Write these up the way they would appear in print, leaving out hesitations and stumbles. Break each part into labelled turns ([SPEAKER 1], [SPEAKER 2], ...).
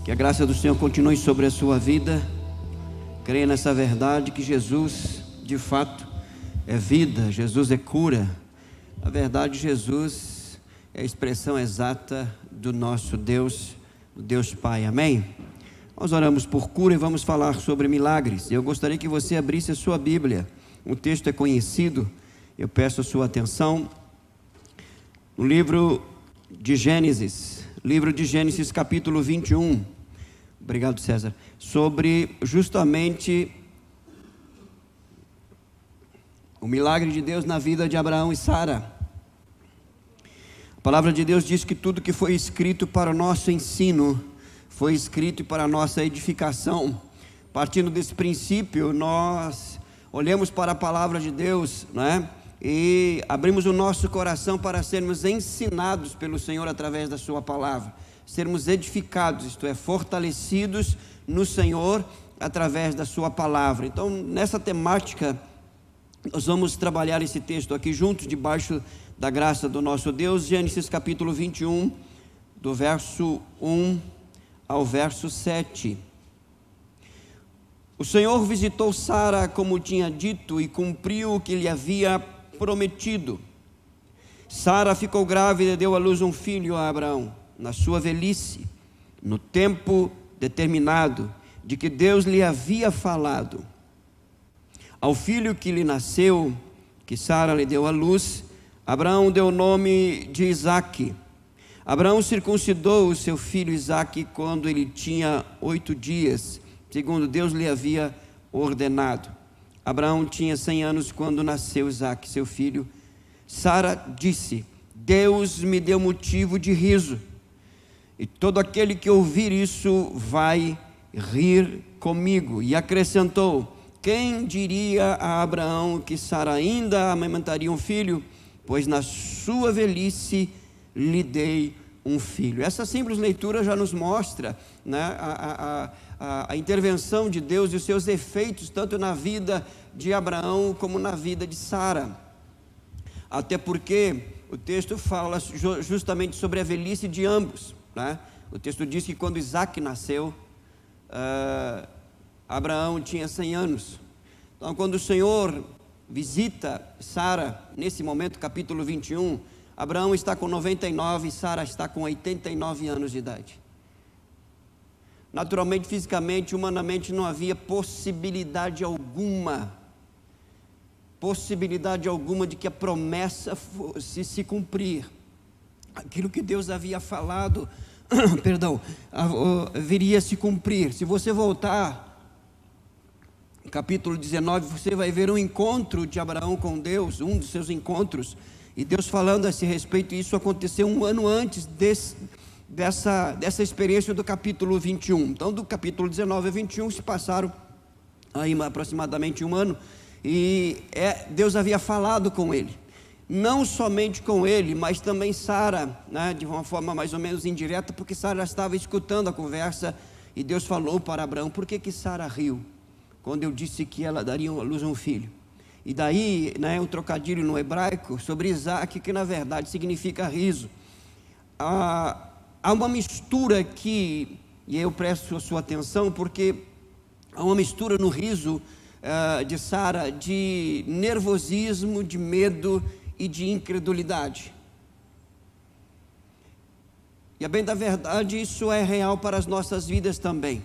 [SPEAKER 1] Que a graça do Senhor continue sobre a sua vida. Creia nessa verdade que Jesus, de fato, é vida, Jesus é cura. Na verdade, Jesus é a expressão exata do nosso Deus, do Deus Pai. Amém? Nós oramos por cura e vamos falar sobre milagres. Eu gostaria que você abrisse a sua Bíblia. O texto é conhecido, eu peço a sua atenção. No livro de Gênesis capítulo 21. Obrigado, César. Sobre justamente o milagre de Deus na vida de Abraão e Sara. A palavra de Deus diz que tudo que foi escrito para o nosso ensino foi escrito para a nossa edificação. Partindo desse princípio, nós olhamos para a palavra de Deus, né? E abrimos o nosso coração para sermos ensinados pelo Senhor através da sua palavra, sermos edificados, isto é, fortalecidos no Senhor através da sua palavra. Então, nessa temática, nós vamos trabalhar esse texto aqui juntos, debaixo da graça do nosso Deus. Gênesis capítulo 21, do verso 1 ao verso 7. O Senhor visitou Sara como tinha dito e cumpriu o que lhe havia prometido. Sara ficou grávida e deu à luz um filho a Abraão, na sua velhice, no tempo determinado de que Deus lhe havia falado. Ao filho que lhe nasceu, que Sara lhe deu à luz, Abraão deu o nome de Isaque. Abraão circuncidou o seu filho Isaque quando ele tinha 8 dias, segundo Deus lhe havia ordenado. Abraão tinha 100 anos quando nasceu Isaque, seu filho. Sara disse: Deus me deu motivo de riso, e todo aquele que ouvir isso vai rir comigo. E acrescentou: quem diria a Abraão que Sara ainda amamentaria um filho? Pois na sua velhice lhe dei um filho. Essa simples leitura já nos mostra, né, a intervenção de Deus e os seus efeitos, tanto na vida de Abraão como na vida de Sara. Até porque o texto fala justamente sobre a velhice de ambos, né? O texto diz que quando Isaque nasceu, Abraão tinha 100 anos. Então, quando o Senhor visita Sara, nesse momento, capítulo 21, Abraão está com 99 e Sara está com 89 anos de idade. Naturalmente, fisicamente, humanamente, não havia possibilidade alguma de que a promessa fosse se cumprir. Aquilo que Deus havia falado, viria a se cumprir. Se você voltar, capítulo 19, você vai ver um encontro de Abraão com Deus, um dos seus encontros, e Deus falando a esse respeito. Isso aconteceu um ano antes dessa experiência do capítulo 21. Então, do capítulo 19 a 21 se passaram aí aproximadamente um ano, e Deus havia falado com ele, não somente com ele, mas também Sara, né, de uma forma mais ou menos indireta, porque Sara estava escutando a conversa, e Deus falou para Abraão: por que Sara riu quando eu disse que ela daria à luz um filho? E daí, né, um trocadilho no hebraico sobre Isaque, que na verdade significa riso. Há uma mistura aqui, e eu presto a sua atenção, porque há uma mistura no riso de Sara, de nervosismo, de medo e de incredulidade. E a bem da verdade, isso é real para as nossas vidas também.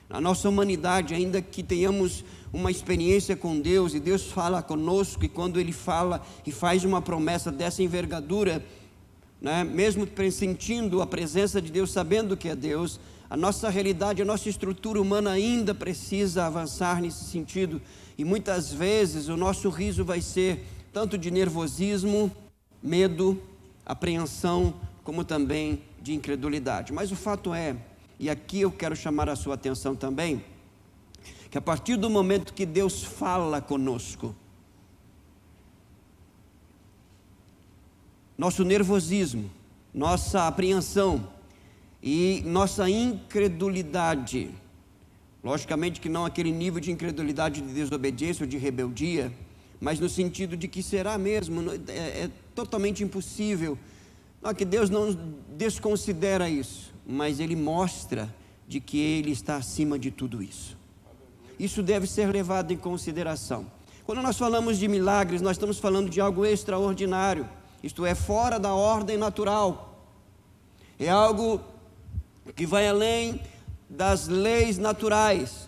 [SPEAKER 1] Na nossa humanidade, ainda que tenhamos uma experiência com Deus, e Deus fala conosco, e quando Ele fala e faz uma promessa dessa envergadura, né, mesmo pressentindo a presença de Deus, sabendo que é Deus, a nossa realidade, a nossa estrutura humana ainda precisa avançar nesse sentido, e muitas vezes o nosso riso vai ser tanto de nervosismo, medo, apreensão, como também de incredulidade. Mas o fato é, e aqui eu quero chamar a sua atenção também, que a partir do momento que Deus fala conosco, nosso nervosismo, nossa apreensão e nossa incredulidade, logicamente que não aquele nível de incredulidade de desobediência ou de rebeldia, mas no sentido de que será mesmo, é totalmente impossível. Não, que Deus não desconsidera isso, mas Ele mostra de que Ele está acima de tudo isso. Isso deve ser levado em consideração. Quando nós falamos de milagres, nós estamos falando de algo extraordinário, isto é, fora da ordem natural. É algo que vai além das leis naturais.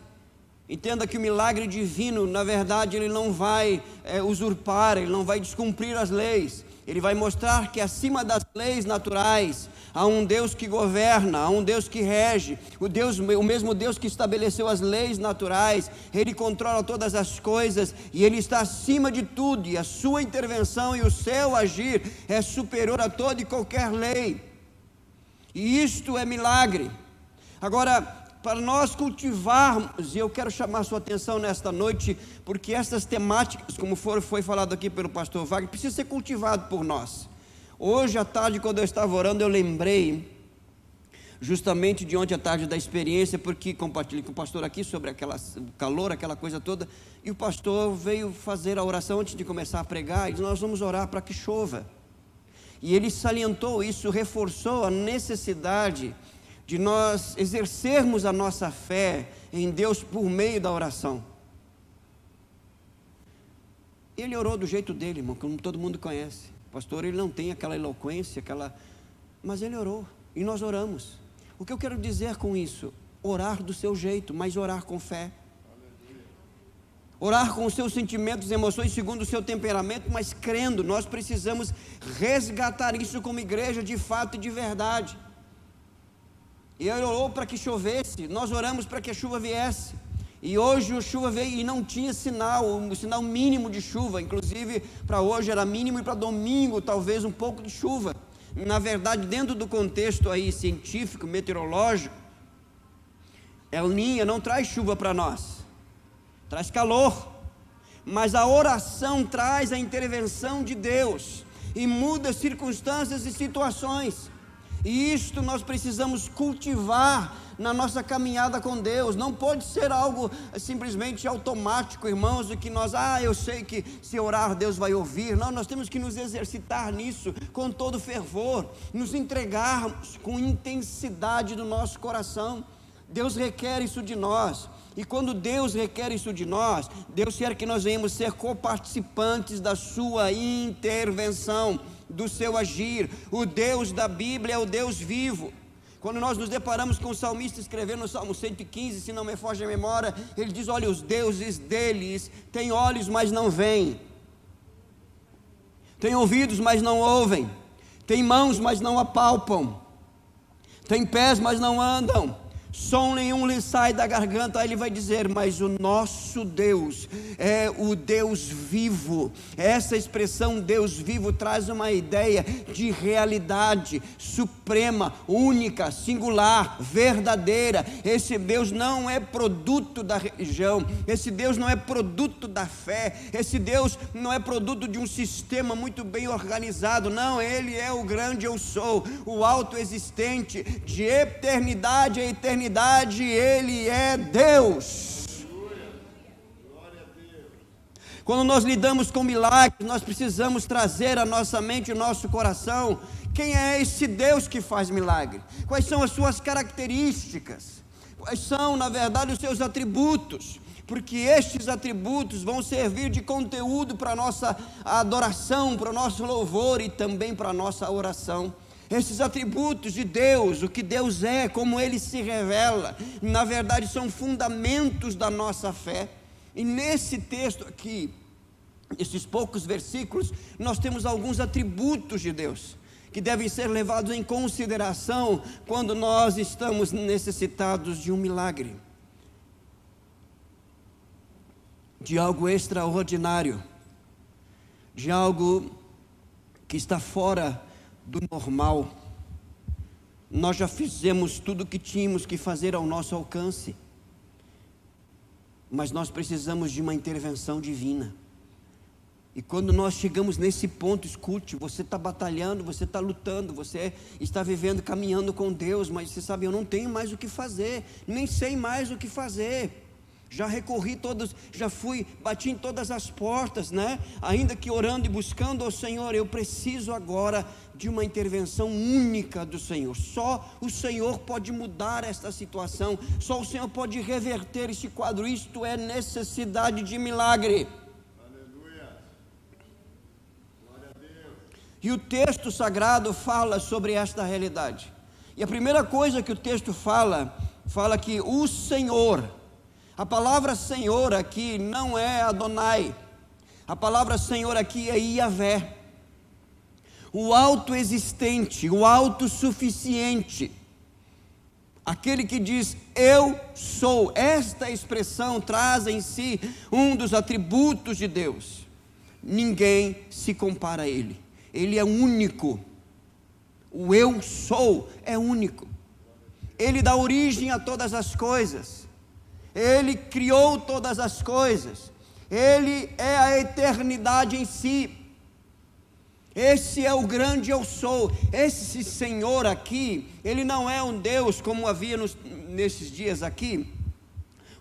[SPEAKER 1] Entenda que o milagre divino, na verdade, ele não vai usurpar, ele não vai descumprir as leis. Ele vai mostrar que acima das leis naturais há um Deus que governa, há um Deus que rege, o mesmo Deus que estabeleceu as leis naturais. Ele controla todas as coisas e Ele está acima de tudo, e a sua intervenção e o seu agir é superior a toda e qualquer lei, e isto é milagre. Agora, para nós cultivarmos, e eu quero chamar a sua atenção nesta noite, porque essas temáticas, como foi falado aqui pelo pastor Wagner, precisam ser cultivadas por nós. Hoje à tarde, quando eu estava orando, eu lembrei justamente de ontem à tarde da experiência, porque compartilhei com o pastor aqui sobre o calor, aquela coisa toda, e o pastor veio fazer a oração antes de começar a pregar, e disse: nós vamos orar para que chova. E ele salientou isso, reforçou a necessidade de nós exercermos a nossa fé em Deus por meio da oração. Ele orou do jeito dele, irmão, como todo mundo conhece. O pastor, ele não tem aquela eloquência, mas ele orou, e nós oramos. O que eu quero dizer com isso? Orar do seu jeito, mas orar com fé. Orar com os seus sentimentos e emoções segundo o seu temperamento, mas crendo. Nós precisamos resgatar isso como igreja de fato e de verdade. E ele orou para que chovesse, nós oramos para que a chuva viesse, e hoje a chuva veio e não tinha sinal, um sinal mínimo de chuva, inclusive para hoje era mínimo, e para domingo talvez um pouco de chuva. Na verdade, dentro do contexto aí científico, meteorológico, El Niño não traz chuva para nós, traz calor, mas a oração traz a intervenção de Deus, e muda circunstâncias e situações. E isto nós precisamos cultivar na nossa caminhada com Deus. Não pode ser algo simplesmente automático, irmãos, de que nós, eu sei que se orar Deus vai ouvir. Não, nós temos que nos exercitar nisso com todo fervor, nos entregarmos com intensidade do nosso coração. Deus requer isso de nós, e quando Deus requer isso de nós, Deus quer que nós venhamos ser coparticipantes da sua intervenção, do seu agir. O Deus da Bíblia é o Deus vivo. Quando nós nos deparamos com o salmista escrevendo no Salmo 115, se não me foge a memória, ele diz: olha, os deuses deles têm olhos, mas não veem, têm ouvidos, mas não ouvem, têm mãos, mas não apalpam, têm pés, mas não andam, som nenhum lhe sai da garganta. Aí ele vai dizer: mas o nosso Deus é o Deus vivo. Essa expressão Deus vivo traz uma ideia de realidade suprema, única, singular, verdadeira. Esse Deus não é produto da religião, esse Deus não é produto da fé, esse Deus não é produto de um sistema muito bem organizado. Não, Ele é o grande eu sou, o autoexistente, de eternidade a eternidade. Ele é Deus. Quando nós lidamos com milagres, nós precisamos trazer à nossa mente e ao nosso coração: quem é esse Deus que faz milagre? Quais são as suas características? Quais são, na verdade, os seus atributos? Porque estes atributos vão servir de conteúdo para a nossa adoração, para o nosso louvor e também para a nossa oração. Esses atributos de Deus, o que Deus é, como Ele se revela, na verdade são fundamentos da nossa fé. E nesse texto aqui, esses poucos versículos, nós temos alguns atributos de Deus, que devem ser levados em consideração quando nós estamos necessitados de um milagre, de algo extraordinário, de algo que está fora do normal. Nós já fizemos tudo o que tínhamos que fazer ao nosso alcance, mas nós precisamos de uma intervenção divina. E quando nós chegamos nesse ponto, escute, você está batalhando, você está lutando, você está vivendo, caminhando com Deus, mas você sabe, eu não tenho mais o que fazer, nem sei mais o que fazer. já recorri todas, já fui, bati em todas as portas, né? Ainda que orando e buscando ao Senhor, eu preciso agora de uma intervenção única do Senhor. Só o Senhor pode mudar esta situação, só o Senhor pode reverter esse quadro. Isto é necessidade de milagre.
[SPEAKER 2] Aleluia. Glória a Deus.
[SPEAKER 1] E o texto sagrado fala sobre esta realidade. E a primeira coisa que o texto fala que o Senhor, a palavra Senhor aqui não é Adonai, a palavra Senhor aqui é Yahvé, o autoexistente, o autossuficiente, aquele que diz eu sou. Esta expressão traz em si um dos atributos de Deus. Ninguém se compara a Ele, Ele é único. O eu sou é único. Ele dá origem a todas as coisas, Ele criou todas as coisas, Ele é a eternidade em si. Esse é o grande eu sou. Esse Senhor aqui, Ele não é um Deus como havia nesses dias aqui,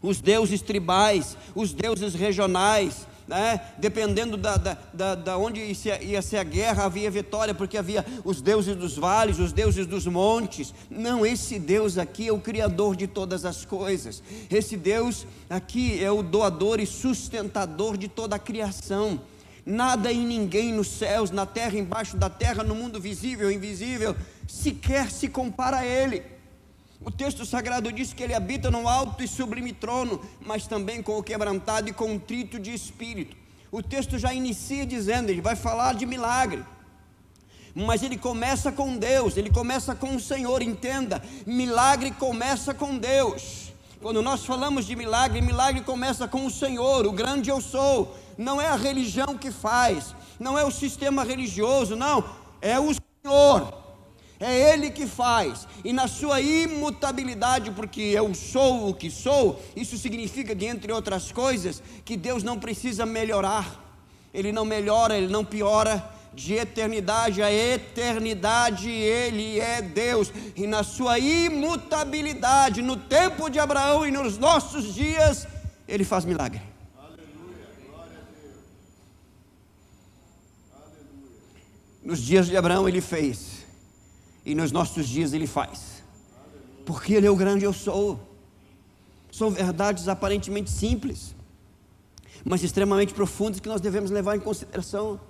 [SPEAKER 1] os deuses tribais, os deuses regionais, né? Dependendo da onde ia ser a guerra, havia vitória, porque havia os deuses dos vales, os deuses dos montes. Não, esse Deus aqui é o Criador de todas as coisas. Esse Deus aqui é o doador e sustentador de toda a criação. Nada e ninguém nos céus, na terra, embaixo da terra, no mundo visível e invisível, sequer se compara a Ele. O texto sagrado diz que Ele habita no alto e sublime trono, mas também com o quebrantado e contrito de espírito. O texto já inicia dizendo, ele vai falar de milagre, mas ele começa com Deus, ele começa com o Senhor. Entenda, milagre começa com Deus. Quando nós falamos de milagre, milagre começa com o Senhor, o grande eu sou. Não é a religião que faz, não é o sistema religioso, não, é o Senhor. É Ele que faz, e na sua imutabilidade, porque eu sou o que sou, isso significa que, entre outras coisas, que Deus não precisa melhorar, Ele não melhora, Ele não piora. De eternidade a eternidade Ele é Deus, e na sua imutabilidade, no tempo de Abraão e nos nossos dias, Ele faz milagre.
[SPEAKER 2] Aleluia, glória a Deus. Aleluia.
[SPEAKER 1] Nos dias de Abraão Ele fez, e nos nossos dias Ele faz, porque Ele é o grande eu sou. São verdades aparentemente simples, mas extremamente profundas, que nós devemos levar em consideração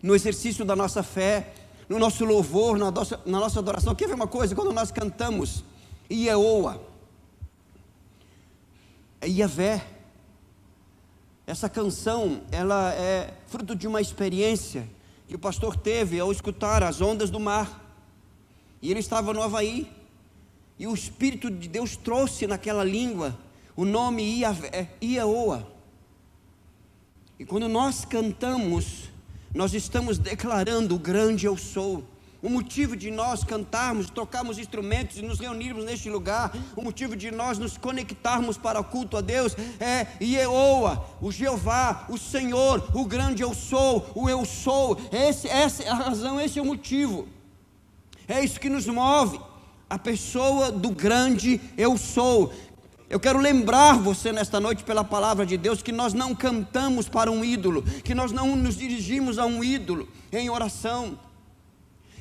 [SPEAKER 1] no exercício da nossa fé, no nosso louvor, na nossa adoração. Quer ver uma coisa? Quando nós cantamos Ieoa, Yahvé, essa canção, ela é fruto de uma experiência que o pastor teve ao escutar as ondas do mar, e ele estava no Havaí, e o Espírito de Deus trouxe naquela língua o nome Ieoa, e quando nós cantamos, nós estamos declarando o grande eu sou. O motivo de nós cantarmos, tocarmos instrumentos e nos reunirmos neste lugar, o motivo de nós nos conectarmos para o culto a Deus é Ieoa, o Jeová, o Senhor, o grande eu sou, o eu sou. Essa é a razão, esse é o motivo. É isso que nos move, a pessoa do grande eu sou. Eu quero lembrar você nesta noite, pela palavra de Deus, que nós não cantamos para um ídolo, que nós não nos dirigimos a um ídolo em oração,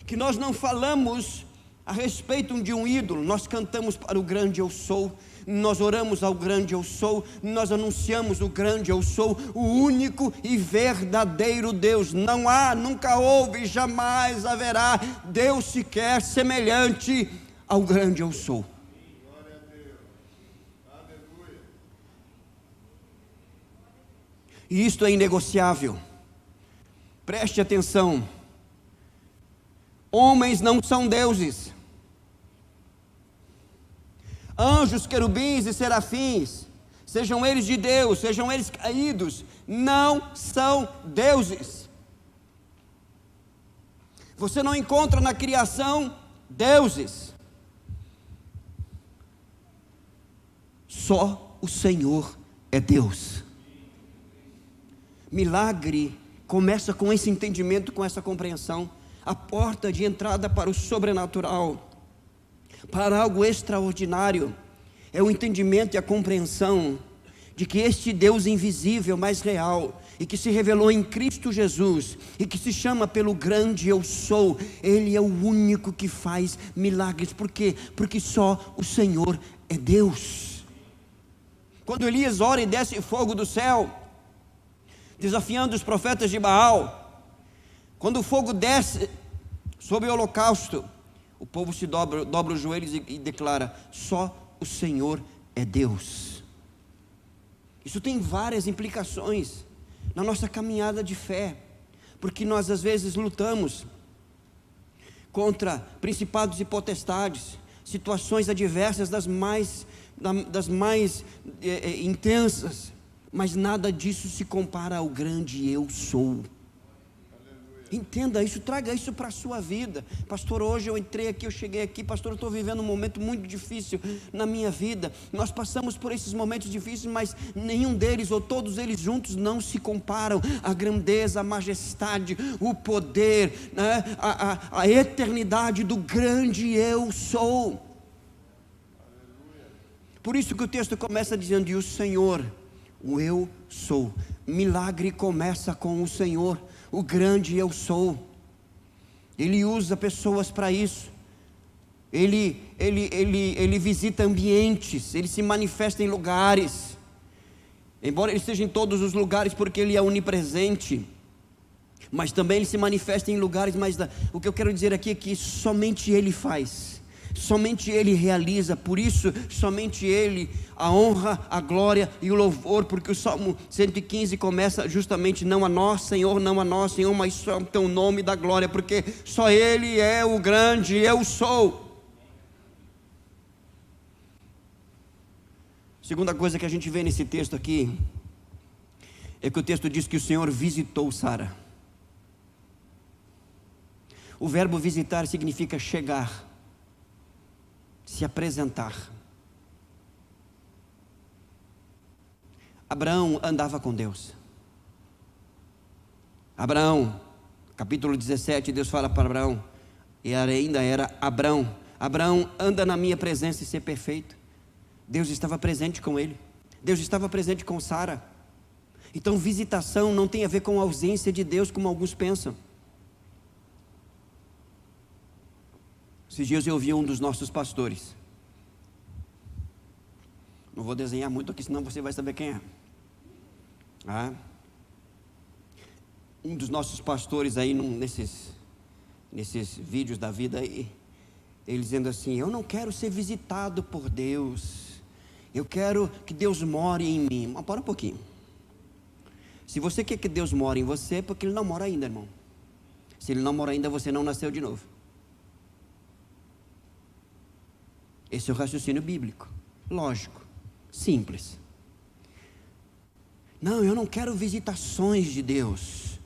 [SPEAKER 1] que nós não falamos a respeito de um ídolo. Nós cantamos para o grande eu sou, nós oramos ao grande eu sou, nós anunciamos o grande eu sou, o único e verdadeiro Deus. Não há, nunca houve, jamais haverá Deus sequer semelhante ao grande eu sou.
[SPEAKER 2] Glória a Deus. Aleluia.
[SPEAKER 1] E isto é inegociável. Preste atenção. Homens não são deuses. Anjos, querubins e serafins, sejam eles de Deus, sejam eles caídos, não são deuses. Você não encontra na criação deuses. Só o Senhor é Deus. Milagre começa com esse entendimento, com essa compreensão. A porta de entrada para o sobrenatural, para algo extraordinário, é o entendimento e a compreensão de que este Deus invisível, mas real, e que se revelou em Cristo Jesus, e que se chama pelo grande eu sou, Ele é o único que faz milagres. Por quê? Porque só o Senhor é Deus. Quando Elias ora e desce fogo do céu, desafiando os profetas de Baal, quando o fogo desce sobre o holocausto, o povo se dobra os joelhos e declara: só o Senhor é Deus. Isso tem várias implicações na nossa caminhada de fé, porque nós às vezes lutamos contra principados e potestades, situações adversas das mais intensas, mas nada disso se compara ao grande eu sou. Entenda isso, traga isso para a sua vida. Pastor, hoje eu cheguei aqui, pastor, eu estou vivendo um momento muito difícil na minha vida. Nós passamos por esses momentos difíceis, mas nenhum deles, ou todos eles juntos, não se comparam à grandeza, à majestade, o poder, né? a eternidade do grande eu sou. Por isso que o texto começa dizendo: e o Senhor, o eu sou. Milagre começa com o Senhor, o grande eu sou. Ele usa pessoas para isso. Ele visita ambientes, ele se manifesta em lugares. Embora ele esteja em todos os lugares, porque ele é onipresente, mas também ele se manifesta em lugares. Mas o que eu quero dizer aqui é que somente ele faz, somente ele realiza. Por isso, somente ele, a honra, a glória e o louvor. Porque o Salmo 115 começa justamente: não a nós, Senhor, não a nós, Senhor, mas só o teu nome da glória, porque só ele é o grande eu sou. Segunda coisa que a gente vê nesse texto aqui é que o texto diz que o Senhor visitou Sara. O verbo visitar significa chegar, se apresentar. Abraão andava com Deus. Abraão, capítulo 17, Deus fala para Abraão, e ainda era Abraão: Abraão, anda na minha presença e ser perfeito. Deus estava presente com ele, Deus estava presente com Sara. Então visitação não tem a ver com a ausência de Deus, como alguns pensam. Esses dias eu ouvi um dos nossos pastores, não vou desenhar muito aqui, senão você vai saber quem é. Um dos nossos pastores aí, nesses vídeos da vida aí, ele dizendo assim: eu não quero ser visitado por Deus, eu quero que Deus more em mim. Mas para um pouquinho. Se você quer que Deus more em você, é porque Ele não mora ainda, irmão. Se Ele não mora ainda, você não nasceu de novo. Esse é o raciocínio bíblico, lógico, simples. Não, eu não quero visitações de Deus,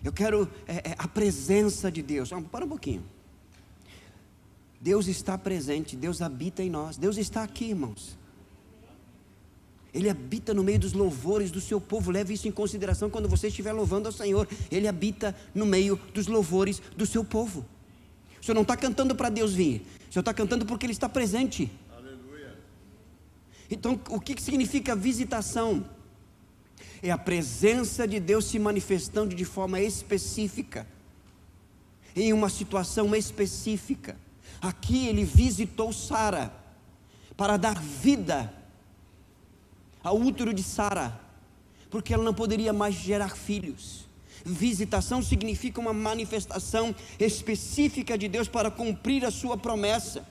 [SPEAKER 1] eu quero a presença de Deus. Não, para um pouquinho. Deus está presente, Deus habita em nós, Deus está aqui, irmãos. Ele habita no meio dos louvores do seu povo. Leve isso em consideração quando você estiver louvando ao Senhor. Ele habita no meio dos louvores do seu povo. O Senhor não está cantando para Deus vir, o Senhor está cantando porque Ele está presente.
[SPEAKER 2] Aleluia.
[SPEAKER 1] Então, o que significa visitação? É a presença de Deus se manifestando de forma específica, em uma situação específica. Aqui Ele visitou Sara para dar vida ao útero de Sara, porque ela não poderia mais gerar filhos. Visitação significa uma manifestação específica de Deus para cumprir a sua promessa,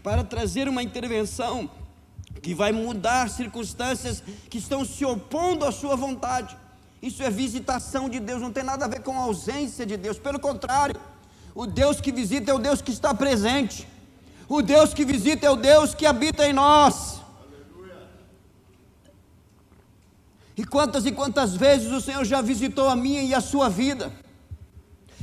[SPEAKER 1] para trazer uma intervenção que vai mudar circunstâncias que estão se opondo à sua vontade. Isso é visitação de Deus, não tem nada a ver com a ausência de Deus. Pelo contrário, o Deus que visita é o Deus que está presente. O Deus que visita é o Deus que habita em nós. E quantas vezes o Senhor já visitou a minha e a sua vida?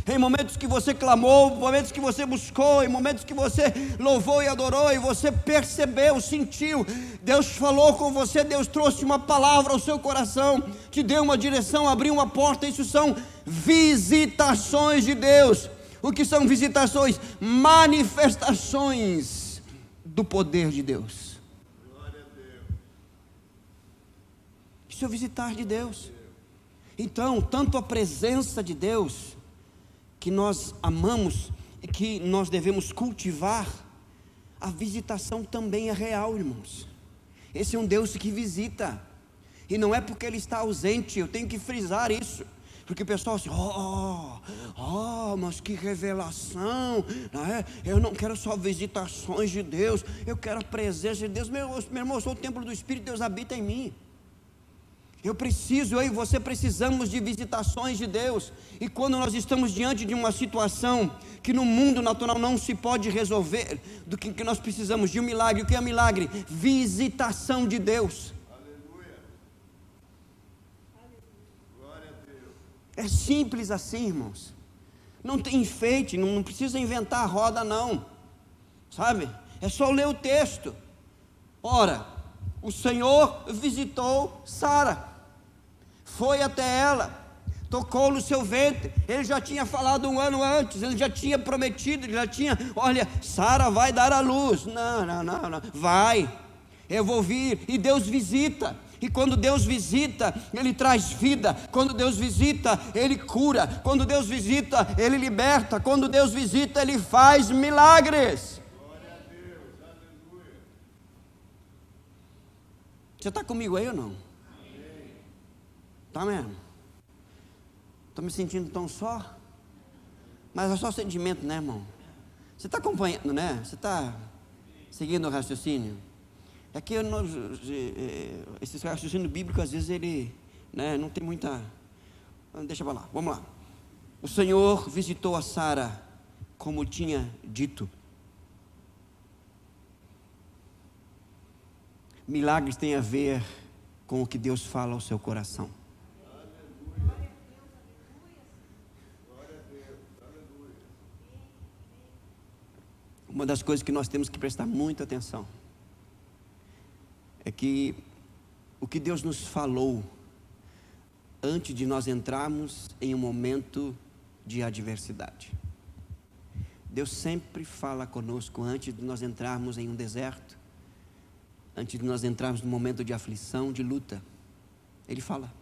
[SPEAKER 1] Em momentos que você clamou, em momentos que você buscou, em momentos que você louvou e adorou, e você percebeu, sentiu, Deus falou com você, Deus trouxe uma palavra ao seu coração, te deu uma direção, abriu uma porta. Isso são visitações de Deus. O que são visitações? Manifestações do poder de Deus. Isso é o visitar de Deus. Então, tanto a presença de Deus, que nós amamos e que nós devemos cultivar, a visitação também é real, irmãos. Esse é um Deus que visita, e não é porque Ele está ausente. Eu tenho que frisar isso, porque o pessoal assim, mas que revelação, não é? Eu não quero só visitações de Deus, eu quero a presença de Deus. Meu irmão, eu sou o templo do Espírito, Deus habita em mim. Eu e você precisamos de visitações de Deus. E quando nós estamos diante de uma situação que no mundo natural não se pode resolver, do que nós precisamos de um milagre. O que é milagre? Visitação de Deus.
[SPEAKER 2] Aleluia. Glória a Deus.
[SPEAKER 1] É simples assim, irmãos. Não tem enfeite, não precisa inventar a roda não, sabe? É só ler o texto. Ora, o Senhor visitou Sara, foi até ela, tocou no seu ventre. Ele já tinha falado um ano antes, ele já tinha prometido, ele já tinha, olha, Sara vai dar à luz. Não, vai, eu vou vir. E Deus visita, e quando Deus visita, Ele traz vida. Quando Deus visita, Ele cura. Quando Deus visita, Ele liberta. Quando Deus visita, Ele faz milagres.
[SPEAKER 2] Glória a Deus. Aleluia.
[SPEAKER 1] Você está comigo aí ou não? Está mesmo? Estou me sentindo tão só. Mas é só sentimento, né, irmão? Você está acompanhando, né? Você está seguindo o raciocínio? É que esse raciocínio bíblico, às vezes, ele, né, não tem muita... Deixa para lá, vamos lá. O Senhor visitou a Sara, como tinha dito. Milagres têm a ver com o que Deus fala ao seu coração. Uma das coisas que nós temos que prestar muita atenção é que o que Deus nos falou antes de nós entrarmos em um momento de adversidade. Deus sempre fala conosco antes de nós entrarmos em um deserto, antes de nós entrarmos num momento de aflição, de luta. Ele fala.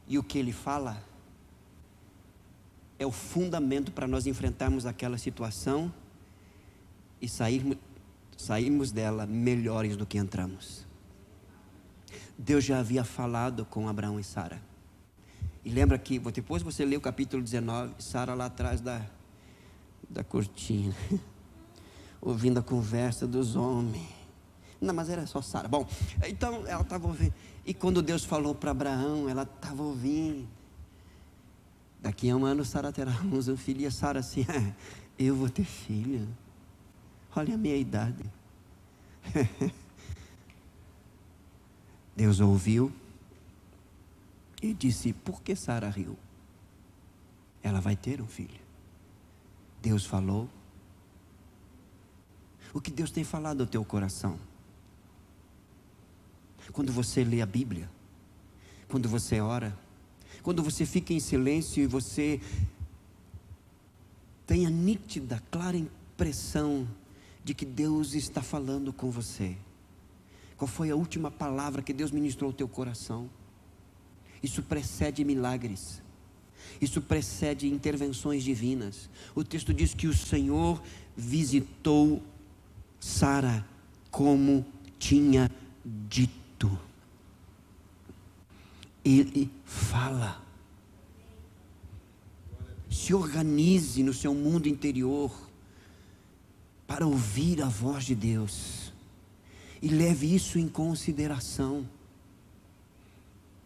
[SPEAKER 1] E o que Ele fala é o fundamento para nós enfrentarmos aquela situação e sairmos dela melhores do que entramos. Deus já havia falado com Abraão e Sara. E lembra que, depois você lê o capítulo 19, Sara lá atrás da cortina, ouvindo a conversa dos homens. Não, mas era só Sara. Bom, então ela estava ouvindo. E quando Deus falou para Abraão, ela estava ouvindo. Daqui a um ano Sara terá um filho. E a Sara assim, eu vou ter filho. Olha a minha idade. Deus ouviu e disse, por que Sara riu? Ela vai ter um filho. Deus falou. O que Deus tem falado ao teu coração? Quando você lê a Bíblia, quando você ora, quando você fica em silêncio e você tem a nítida, clara impressão de que Deus está falando com você. Qual foi a última palavra que Deus ministrou ao teu coração? Isso precede milagres. Isso precede intervenções divinas. O texto diz que o Senhor visitou Sara como tinha dito. Ele fala. Se organize no seu mundo interior para ouvir a voz de Deus e leve isso em consideração.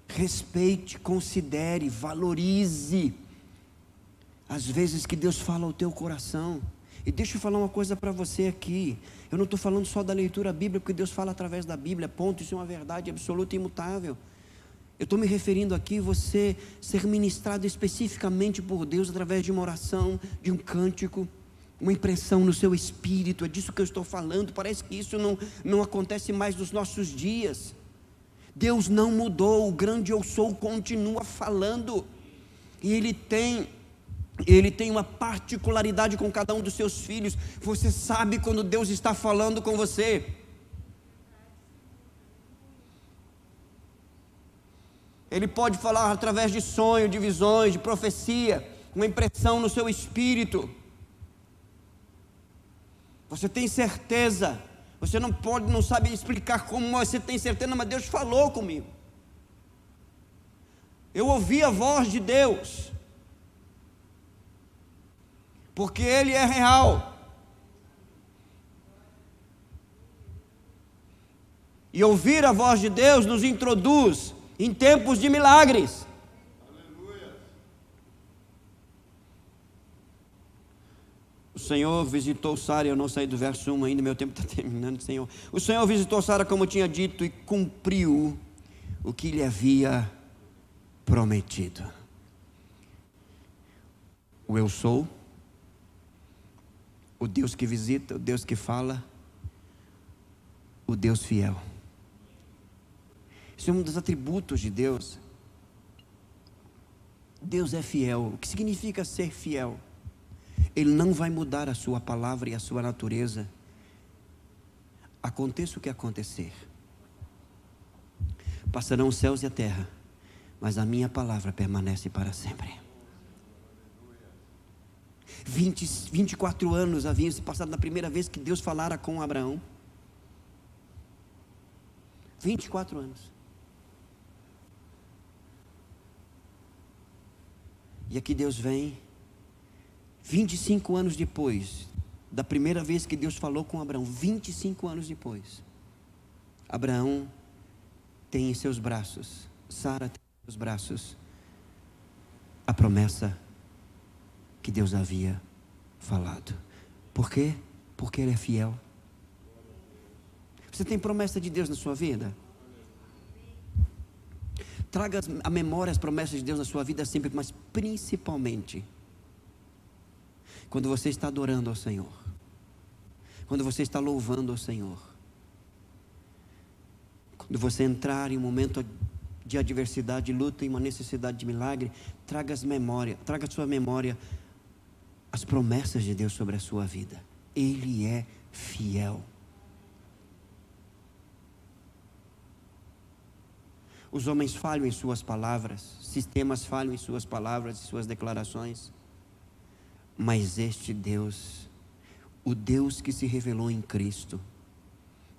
[SPEAKER 1] Respeite, considere, valorize as vezes que Deus fala ao teu coração. E deixa eu falar uma coisa para você aqui. Eu não estou falando só da leitura bíblica, porque Deus fala através da Bíblia, ponto. Isso é uma verdade absoluta e imutável. Eu estou me referindo aqui a você ser ministrado especificamente por Deus através de uma oração, de um cântico, uma impressão no seu espírito. É disso que eu estou falando. Parece que isso não acontece mais nos nossos dias. Deus não mudou, o grande eu sou continua falando. E Ele tem uma particularidade com cada um dos seus filhos. Você sabe quando Deus está falando com você. Ele pode falar através de sonho, de visões, de profecia, uma impressão no seu espírito. Você tem certeza, você não sabe explicar como você tem certeza, mas Deus falou comigo. Eu ouvi a voz de Deus, porque Ele é real. E ouvir a voz de Deus nos introduz em tempos de milagres.
[SPEAKER 2] Aleluia.
[SPEAKER 1] O Senhor visitou Sara, eu não saí do verso 1 ainda, meu tempo está terminando, Senhor. O Senhor visitou Sara como tinha dito e cumpriu o que lhe havia prometido. O eu sou, o Deus que visita, o Deus que fala, o Deus fiel. Isso é um dos atributos de Deus. Deus é fiel. O que significa ser fiel? Ele não vai mudar a sua palavra e a sua natureza, aconteça o que acontecer. Passarão os céus e a terra, mas a minha palavra permanece para sempre. 24 anos haviam se passado na primeira vez que Deus falara com Abraão. 24 anos. E aqui Deus vem, 25 anos depois, da primeira vez que Deus falou com Abraão, 25 anos depois, Abraão tem em seus braços, Sara tem em seus braços, a promessa que Deus havia falado. Por quê? Porque Ele é fiel. Você tem promessa de Deus na sua vida? Traga a memória as promessas de Deus na sua vida sempre, mas principalmente quando você está adorando ao Senhor, quando você está louvando ao Senhor, quando você entrar em um momento de adversidade, de luta, em uma necessidade de milagre, traga à sua memória as promessas de Deus sobre a sua vida. Ele é fiel. Os homens falham em suas palavras, sistemas falham em suas palavras e suas declarações, mas este Deus, o Deus que se revelou em Cristo,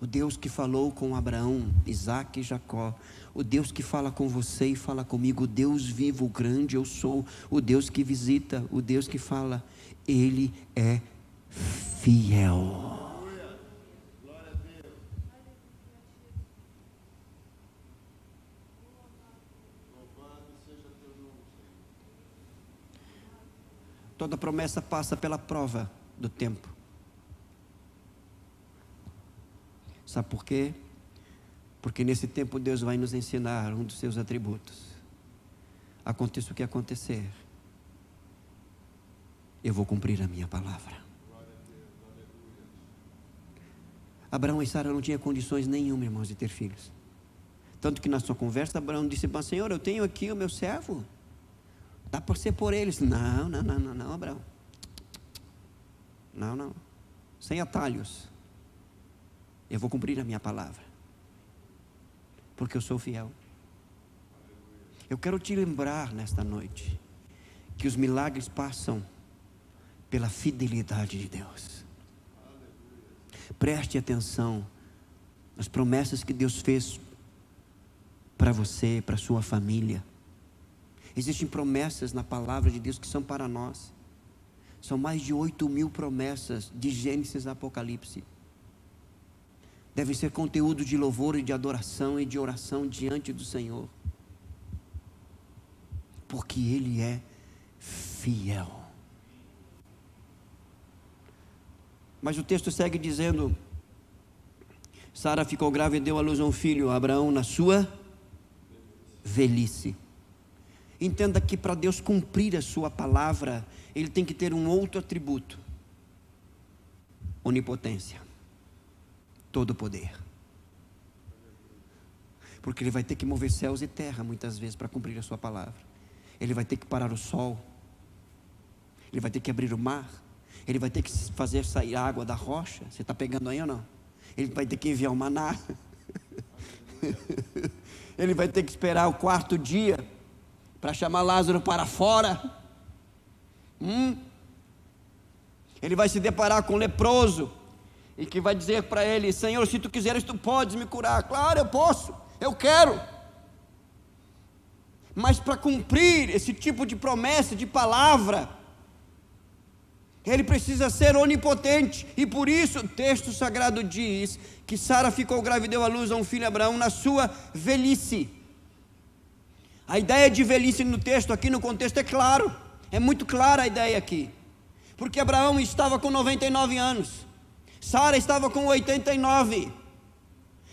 [SPEAKER 1] o Deus que falou com Abraão, Isaque e Jacó, o Deus que fala com você e fala comigo, o Deus vivo, o grande eu sou, o Deus que visita, o Deus que fala, Ele é fiel. Toda promessa passa pela prova do tempo. Sabe por quê? Porque nesse tempo Deus vai nos ensinar um dos seus atributos. Aconteça o que acontecer, eu vou cumprir a minha palavra. Abraão e Sara não tinham condições nenhuma, irmãos, de ter filhos. Tanto que na sua conversa, Abraão disse para o Senhor, eu tenho aqui o meu servo. Dá para ser por eles. Não, Abraão. Não. Sem atalhos. Eu vou cumprir a minha palavra. Porque eu sou fiel. Eu quero te lembrar nesta noite que os milagres passam pela fidelidade de Deus. Preste atenção nas promessas que Deus fez para você, para sua família. Existem promessas na palavra de Deus que são para nós. São mais de 8.000 promessas de Gênesis a Apocalipse. Devem ser conteúdo de louvor e de adoração e de oração diante do Senhor. Porque Ele é fiel. Mas o texto segue dizendo: Sara ficou grávida e deu à luz a um filho, Abraão na sua velhice. Entenda que para Deus cumprir a sua palavra, Ele tem que ter um outro atributo: onipotência, todo poder. Porque Ele vai ter que mover céus e terra muitas vezes para cumprir a sua palavra. Ele vai ter que parar o sol, Ele vai ter que abrir o mar, Ele vai ter que fazer sair água da rocha. Você está pegando aí ou não? Ele vai ter que enviar o maná. Ele vai ter que esperar o 4º dia para chamar Lázaro para fora. Ele vai se deparar com um leproso e que vai dizer para ele: Senhor, se tu quiseres, tu podes me curar. Claro, eu posso, eu quero. Mas para cumprir esse tipo de promessa, de palavra, ele precisa ser onipotente. E por isso o texto sagrado diz que Sara ficou grávida e deu à luz a um filho, Abraão, na sua velhice. A ideia de velhice no texto aqui, no contexto, é claro, é muito clara a ideia aqui, porque Abraão estava com 99 anos, Sara estava com 89,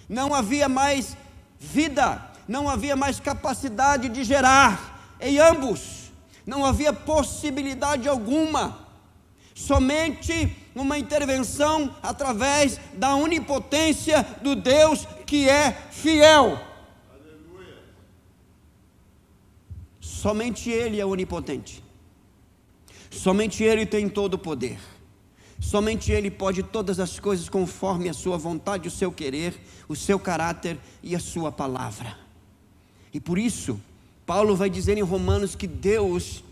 [SPEAKER 1] não havia mais vida, não havia mais capacidade de gerar em ambos, não havia possibilidade alguma, somente uma intervenção através da onipotência do Deus que é fiel.
[SPEAKER 2] Aleluia.
[SPEAKER 1] Somente Ele é onipotente, somente Ele tem todo o poder, somente Ele pode todas as coisas conforme a sua vontade, o seu querer, o seu caráter e a sua palavra. E por isso Paulo vai dizer em Romanos que Deus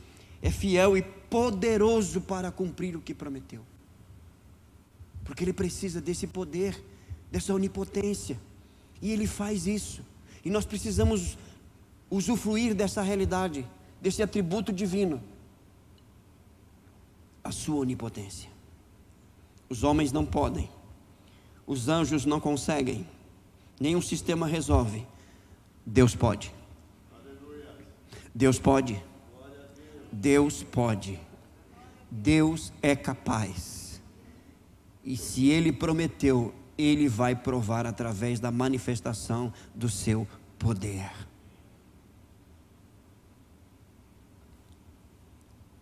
[SPEAKER 1] é fiel e poderoso para cumprir o que prometeu, porque Ele precisa desse poder, dessa onipotência, e Ele faz isso, e nós precisamos usufruir dessa realidade, desse atributo divino, a sua onipotência. Os homens não podem, os anjos não conseguem, nenhum sistema resolve. Deus pode. Deus pode. Deus pode. Deus é capaz. E se Ele prometeu, Ele vai provar através da manifestação do seu poder.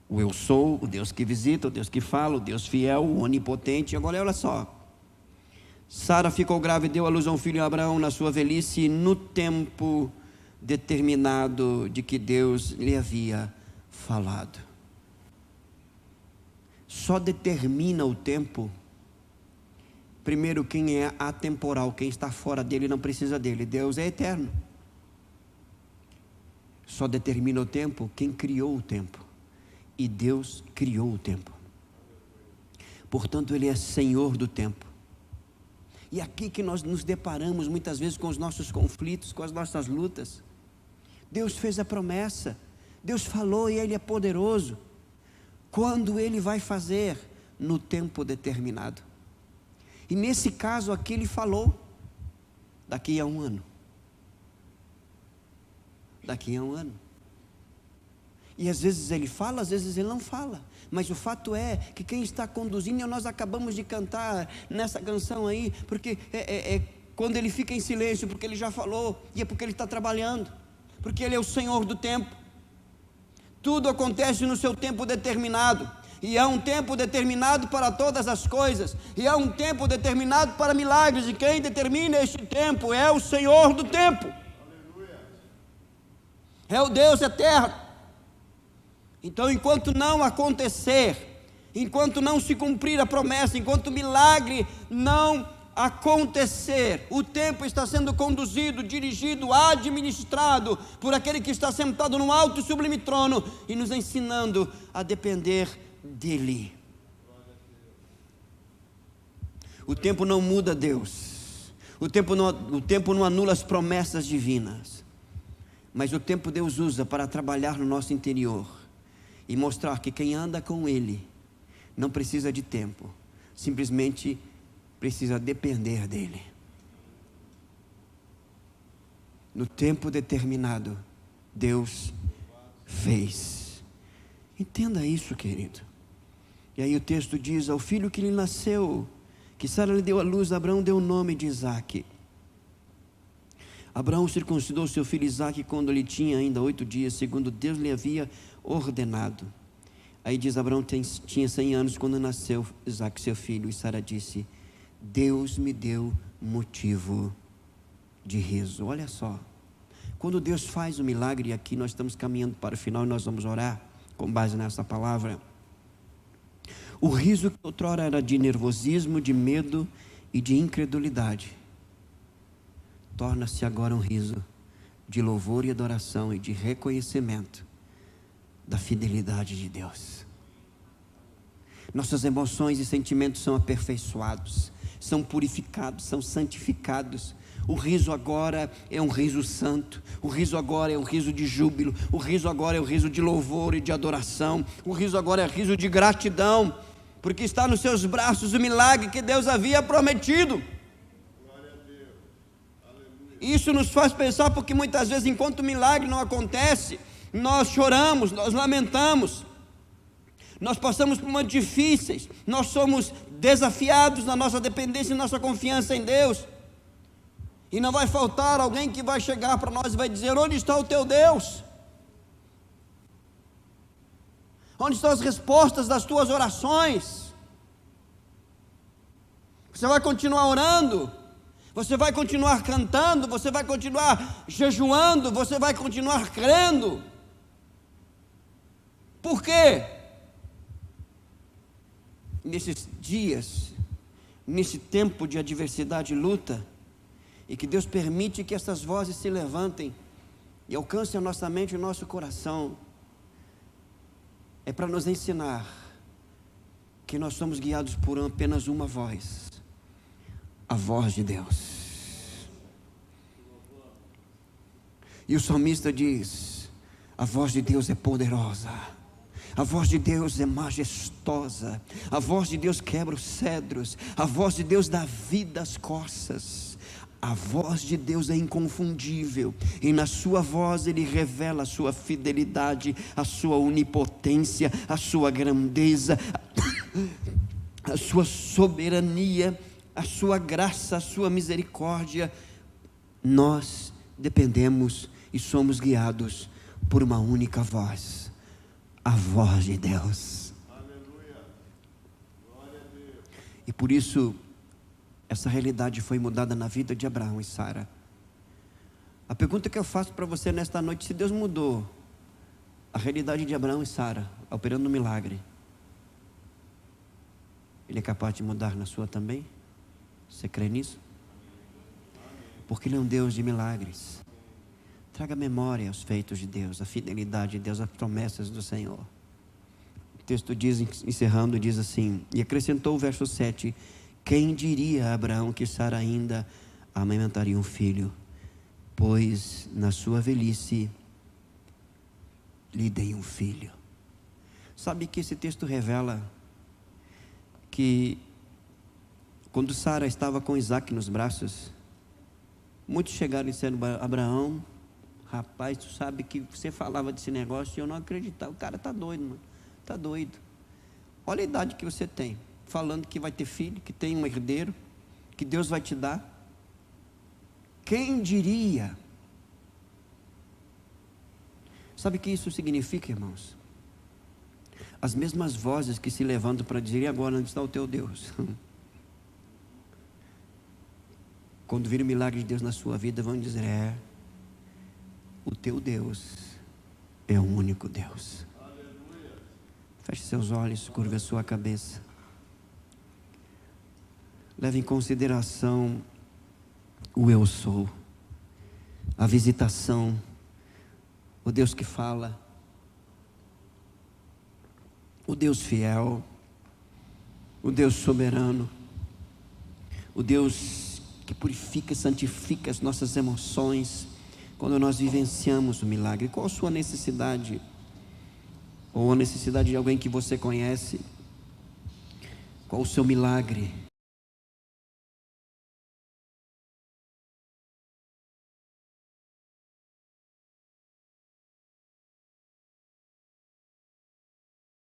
[SPEAKER 1] O eu sou, o Deus que visita, o Deus que fala, o Deus fiel, o onipotente. Agora olha só, Sara ficou grávida e deu à luz a um filho, Abraão, na sua velhice, no tempo determinado de que Deus lhe havia falado. Só determina o tempo, primeiro, quem é atemporal, quem está fora dele não precisa dele. Deus é eterno. Só determina o tempo quem criou o tempo, e Deus criou o tempo, portanto Ele é Senhor do tempo. E aqui que nós nos deparamos muitas vezes com os nossos conflitos, com as nossas lutas. Deus fez a promessa, Deus falou, e Ele é poderoso. Quando Ele vai fazer? No tempo determinado. E nesse caso aqui Ele falou, daqui a 1 ano. Daqui a 1 ano. E às vezes Ele fala, às vezes Ele não fala, mas o fato é que quem está conduzindo, e nós acabamos de cantar nessa canção aí, porque quando Ele fica em silêncio, porque Ele já falou, e é porque Ele está trabalhando, porque Ele é o Senhor do tempo. Tudo acontece no seu tempo determinado, e há um tempo determinado para todas as coisas, e há um tempo determinado para milagres, e quem determina este tempo é o Senhor do tempo. Aleluia. É o Deus eterno. Então, enquanto não acontecer, enquanto não se cumprir a promessa, enquanto o milagre não acontecer, o tempo está sendo conduzido, dirigido, administrado por aquele que está sentado no alto e sublime trono e nos ensinando a depender dEle. O tempo não muda Deus, o tempo não anula as promessas divinas, mas o tempo Deus usa para trabalhar no nosso interior e mostrar que quem anda com Ele não precisa de tempo, simplesmente precisa depender dEle. No tempo determinado, Deus fez. Entenda isso, querido. E aí o texto diz: ao filho que lhe nasceu, que Sara lhe deu à luz, Abraão deu o nome de Isaque. Abraão circuncidou seu filho Isaque quando ele tinha ainda 8 dias, segundo Deus lhe havia ordenado. Aí diz: Abraão tinha 100 anos quando nasceu Isaque seu filho, e Sara disse: Deus me deu motivo de riso. Olha só, quando Deus faz o milagre, e aqui nós estamos caminhando para o final e nós vamos orar com base nessa palavra. O riso que outrora era de nervosismo, de medo e de incredulidade, torna-se agora um riso de louvor e adoração e de reconhecimento da fidelidade de Deus. Nossas emoções e sentimentos são aperfeiçoados, são purificados, são santificados. O riso agora é um riso santo, o riso agora é um riso de júbilo, o riso agora é um riso de louvor e de adoração, o riso agora é riso de gratidão, porque está nos seus braços o milagre que Deus havia prometido.
[SPEAKER 2] Glória a Deus. Aleluia.
[SPEAKER 1] Isso nos faz pensar, porque muitas vezes, enquanto o milagre não acontece, nós choramos, nós lamentamos, nós passamos por momentos difíceis, nós somos desafiados na nossa dependência e nossa confiança em Deus. E não vai faltar alguém que vai chegar para nós e vai dizer: onde está o teu Deus? Onde estão as respostas das tuas orações? Você vai continuar orando? Você vai continuar cantando? Você vai continuar jejuando? Você vai continuar crendo? Por quê? Nesses dias, nesse tempo de adversidade e luta, e que Deus permite que essas vozes se levantem e alcancem a nossa mente e o nosso coração, é para nos ensinar que nós somos guiados por apenas uma voz, a voz de Deus. E o salmista diz: a voz de Deus é poderosa, a voz de Deus é majestosa, a voz de Deus quebra os cedros, a voz de Deus dá vida às corças. A voz de Deus é inconfundível, e na sua voz Ele revela a sua fidelidade, a sua onipotência, a sua grandeza, a sua soberania, a sua graça, a sua misericórdia. Nós dependemos e somos guiados por uma única voz, a voz de Deus.
[SPEAKER 2] Aleluia. Glória a Deus.
[SPEAKER 1] E por isso essa realidade foi mudada na vida de Abraão e Sara. A pergunta que eu faço para você nesta noite: se Deus mudou a realidade de Abraão e Sara, operando um milagre, Ele é capaz de mudar na sua também? Você crê nisso? Porque Ele é um Deus de milagres. Traga memória aos feitos de Deus, a fidelidade de Deus, as promessas do Senhor. O texto diz, encerrando, diz assim, e acrescentou o verso 7: quem diria a Abraão que Sara ainda amamentaria um filho? Pois na sua velhice lhe dei um filho. Sabe que esse texto revela que quando Sara estava com Isaac nos braços, muitos chegaram dizendo: Abraão, rapaz, tu sabe que você falava desse negócio e eu não acreditava. O cara está doido, mano, está doido. Olha a idade que você tem, falando que vai ter filho, que tem um herdeiro, que Deus vai te dar. Quem diria? Sabe o que isso significa, irmãos? As mesmas vozes que se levantam para dizer: e agora, onde está o teu Deus? Quando vir o milagre de Deus na sua vida, vão dizer: o teu Deus é o único Deus.
[SPEAKER 2] Aleluia.
[SPEAKER 1] Feche seus olhos, curva a sua cabeça. Leve em consideração o eu sou, a visitação, o Deus que fala, o Deus fiel, o Deus soberano, o Deus que purifica e santifica as nossas emoções quando nós vivenciamos o milagre. Qual a sua necessidade? Ou a necessidade de alguém que você conhece? Qual o seu milagre?